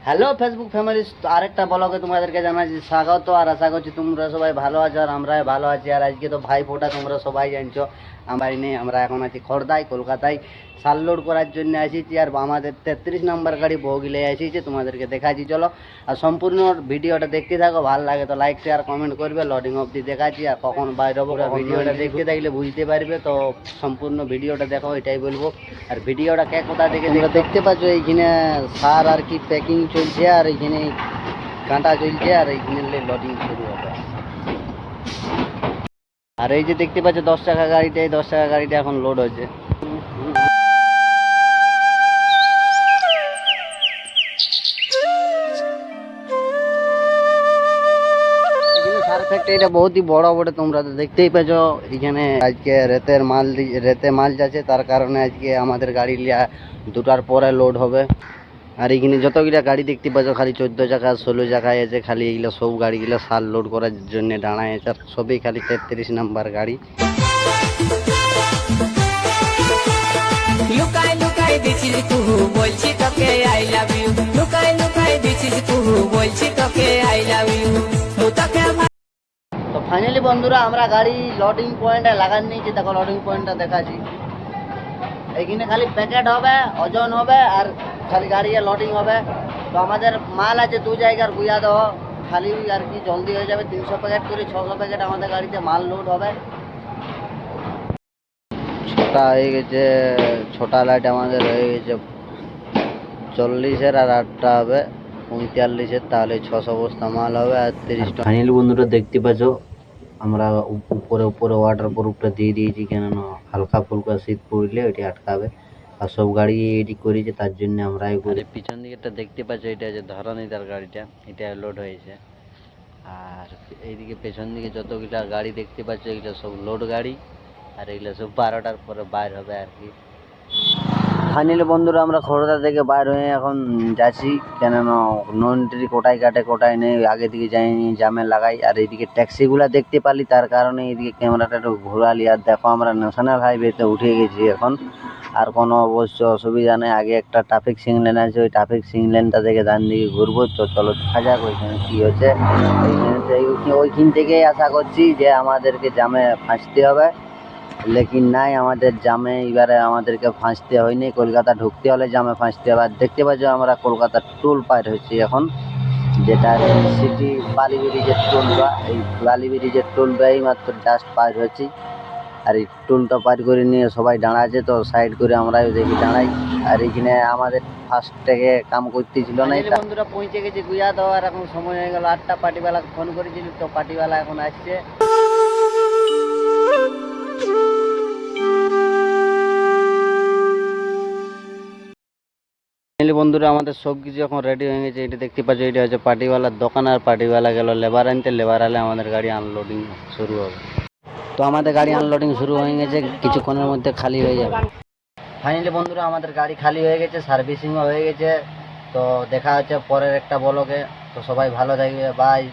Hello Facebook family, আরেকটা ব্লগে তোমাদেরকে জানাচ্ছি স্বাগত। আর আশা করছি তোমরা সবাই ভালো আছো আর আমরা ভালো আছি। আর আজকে তো ভাই ফোঁটা তোমরা সবাই জানছো, আমারই নেই। আমরা এখন আছি খড়দায়, কলকাতায় সার লোড করার জন্য এসেছি। আর আমাদের 33 নম্বর গাড়ি বগিলে এসেছে, তোমাদেরকে দেখাচ্ছি। চলো আর সম্পূর্ণ ভিডিওটা দেখতে থাকো, ভালো লাগে তো লাইক শেয়ার কমেন্ট করবে। লোডিং অবধি দেখাচ্ছি আর কখন বাইরে হবো ভিডিওটা দেখতে থাকলে বুঝতে পারবে। তো সম্পূর্ণ ভিডিওটা দেখো, এটাই বলবো। আর ভিডিওটা কে কোথা থেকে দেখতে পাচ্ছ, এইখানে সার আর কি প্যাকিং চলছে, আর এইখানে কাঁটা চলছে, আর এইখানে লোডিং শুরু হবে। আর এই যে দেখতে পাচ্ছ 10 টাকা গাড়িটা, এই 10 টাকা গাড়িটা এখন লোড হচ্ছে। সার ফ্যাক্টরিটা বহুতই বড় বটে, তোমরা তো দেখতেই পেছো। এখানে আজকে রেতে মাল যাচ্ছে, তার কারণে আজকে আমাদের গাড়ি দুটার পরে লোড হবে। আর এখানে যতগুলা গাড়ি দেখতে পাচ্ছ, খালি 14 চাকা 16 চাকায় আছে, খালি এগুলো সব গাড়িগুলো সার লোড করার জন্য দাঁড়ায় আছে। আর সবই খালি 33 নাম্বার গাড়ি। লুকাই লুকাই দিছিস কুহু, বলছি তোকে আই লাভ ইউ। লুকাই লুকাই দিছিস কুহু, বলছি তোকে আই লাভ ইউ। তো ফাইনালি বন্ধুরা, আমরা গাড়ি লোডিং পয়েন্টে লাগান নিয়েছি। দেখো লোডিং পয়েন্টটা দেখাচ্ছি। এইখানে খালি প্যাকেট হবে, ওজন হবে, আর খালি গাড়ি লোডিং হবে। তো আমাদের মাল আছে 2 জায়গার, গুয়া দেওয়া খালি আর কি জলদি হয়ে যাবে। 300 প্যাকেট করে 600 প্যাকেট আমাদের গাড়িতে মাল লোড হবে। ছোটা হয়ে গেছে, ছোটা লাইট আমাদের হয়ে গেছে 40-এর, আর 8টা হবে 39-এর, তাহলে 600 বস্তা মাল হবে। আর 30টা ফাইনালি বন্ধুরা দেখতে পাচ্ছ, আমরা উপরে উপরে ওয়াটার প্রুফটা দিয়ে দিয়েছি, কেননা হালকা ফুলকা শীত পড়লে ওইটি আটকাবে। আর সব গাড়ি এটি করেছে, তার জন্য আমরা পিছন দিকেটা দেখতে পাচ্ছ, এটা যে ধরণীদার গাড়িটা, এটা লোড হয়েছে। আর এইদিকে পেছন দিকে যতগুলা গাড়ি দেখতে পাচ্ছ, এগুলো সব লোড গাড়ি। আর এগুলো সব 12টার পরে বাইর হবে আর কি। ফাইনালি বন্ধুরা, আমরা খড়দা থেকে বাইর হয়ে এখন যাচ্ছি, কেননা নো এন্ট্রি কোটায় কাটে, কোটায় নেই, আগে দিকে যাইনি, জামে লাগাই। আর এইদিকে ট্যাক্সিগুলো দেখতে পারলি, তার কারণে এইদিকে ক্যামেরাটা একটু ঘোরালি। আর দেখো আমরা ন্যাশনাল হাইওয়েতে উঠে গেছি এখন। আর কোনো অবশ্য অসুবিধা নেই, আগে একটা ট্রাফিক সিগন্যাল আছে, ওই ট্রাফিক সিগন্যালটা থেকে ডান দিকে ঘুরবো। তো চলো দেখা যাক ওইখানে কী হচ্ছে। ওইখান থেকেই আশা করছি যে আমাদেরকে জামে ফাঁসতে হবে, লেকিন নাই, আমাদের জামে এবারে আমাদেরকে ফাঁসতে হয়নি। কলকাতা ঢুকতে হলে জামে ফাঁসতে হবে। আর দেখতে পাচ্ছ আমরা কলকাতার টোল পার হচ্ছি এখন, যেটা সিটি বালি ব্রিজের টোলটা। এই বালি ব্রিজের টোলটা এই মাত্র জাস্ট পার হচ্ছি। আর এই টোলটা পার করে নিয়ে সবাই দাঁড়াচ্ছে, তো সাইড করে আমরাও দেখি দাঁড়াই। আর এইখানে আমাদের ফার্স্ট থেকে কাম করতেছিল না। বন্ধুরা পৌঁছে গেছি গুয়া দেওয়ার, এখন সময় হয়ে গেল 8টা। পার্টিওয়ালা ফোন করেছিল, তো পার্টিওয়ালা এখন আসছে। বন্ধুরা আমাদের সব কিছু এখন রেডি হয়ে গেছে। এটা দেখতে পাচ্ছ, এটা হচ্ছে পার্টিওয়ালার দোকান। আর পার্টিওয়ালা গেল লেবার আনতে, লেবার আলে আমাদের গাড়ি আনলোডিং শুরু হবে। তো আমাদের গাড়ি আনলোডিং শুরু হয়ে গেছে, কিছুক্ষণের মধ্যে খালি হয়ে যাবে। ফাইনালি বন্ধুরা আমাদের গাড়ি খালি হয়ে গেছে, সার্ভিসিংও হয়ে গেছে। তো দেখা হচ্ছে পরের একটা ব্লগে। তো সবাই ভালো থাকবে, বাই।